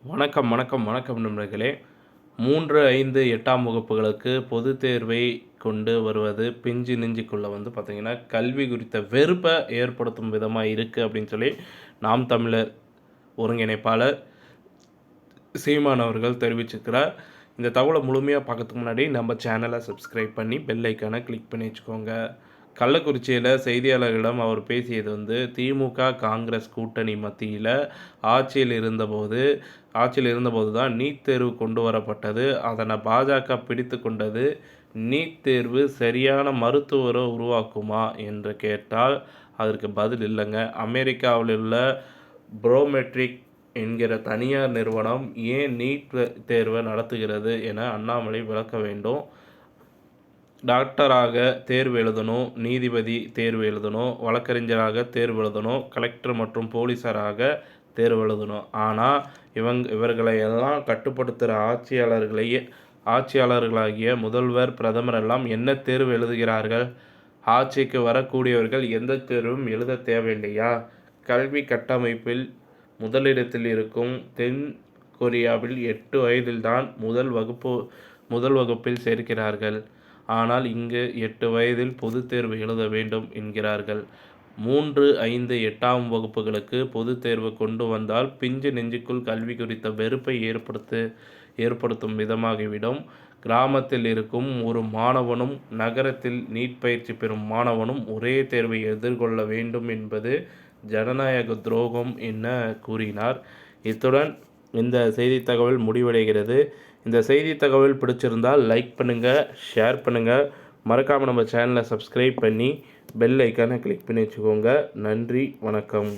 வணக்கம் வணக்கம் வணக்கம் நண்பர்களே. 3, 5, 8ஆம் வகுப்புகளுக்கு பொதுத் தேர்வை கொண்டு வருவது பிஞ்சு நெஞ்சுக்குள்ள பார்த்தீங்கன்னா, கல்வி குறித்த வெறுப்பை ஏற்படுத்தும் விதமா இருக்கு அப்படின்னு சொல்லி நாம் தமிழர் ஒருங்கிணைப்பாளர் சீமான் அவர்கள் தெரிவிச்சிருக்கிறார். இந்த தகவலை முழுமையாக பார்க்கறதுக்கு முன்னாடி நம்ம சேனலை சப்ஸ்கிரைப் பண்ணி பெல் ஐக்கானை கிளிக் பண்ணி வச்சுக்கோங்க. கள்ளக்குறிச்சியில் செய்தியாளர்களிடம் அவர் பேசியது திமுக காங்கிரஸ் கூட்டணி மத்தியில் ஆட்சியில் இருந்தபோது தான் நீட் தேர்வு கொண்டு வரப்பட்டது. அதனை பாஜக பிடித்து கொண்டது. நீட் தேர்வு சரியான மருத்துவரை உருவாக்குமா என்று கேட்டால் அதற்கு பதில் இல்லைங்க. அமெரிக்காவில் உள்ள ப்ரோமெட்ரிக் என்கிற தனியார் நிறுவனம் ஏன் நீட் தேர்வை நடத்துகிறது என அண்ணாமலை விளக்க வேண்டும். டாக்டராக தேர்வு எழுதணும், நீதிபதி தேர்வு எழுதணும், வழக்கறிஞராக தேர்வு எழுதணும், கலெக்டர் மற்றும் போலீஸாராக தேர்வு எழுதணும். ஆனால் இவர்களை எல்லாம் கட்டுப்படுத்துகிற ஆட்சியாளர்களாகிய முதல்வர், பிரதமர் எல்லாம் என்ன தேர்வு எழுதுகிறார்கள்? ஆட்சிக்கு வரக்கூடியவர்கள் எந்த தேர்வும் எழுத தேவையில்லையா? கல்வி கட்டமைப்பில் முதலிடத்தில் இருக்கும் தென் கொரியாவில் 8 வயதில்தான் முதல் வகுப்பில் சேர்க்கிறார்கள். ஆனால் இங்கு 8 வயதில் பொதுத் தேர்வு எழுத வேண்டும் என்கிறார்கள். 3, 5, 8ஆம் வகுப்புகளுக்கு பொதுத் தேர்வு கொண்டு வந்தால் பிஞ்சு நெஞ்சுக்குள் கல்வி குறித்த வெறுப்பை ஏற்படுத்தும் விதமாகிவிடும். கிராமத்தில் இருக்கும் ஒரு மாணவனும் நகரத்தில் நீட் பயிற்சி பெறும் மாணவனும் ஒரே தேர்வை எதிர்கொள்ள வேண்டும் என்பது ஜனநாயக துரோகம் என கூறினார். இத்துடன் இந்த செய்தி தகவல் முடிவடைகிறது. இந்த செய்தி தகவல் பிடிச்சிருந்தால் லைக் பண்ணுங்கள், ஷேர் பண்ணுங்கள். மறக்காமல் நம்ம சேனலை சப்ஸ்கிரைப் பண்ணி பெல் ஐக்கானை கிளிக் பண்ணி வச்சுக்கோங்க. நன்றி, வணக்கம்.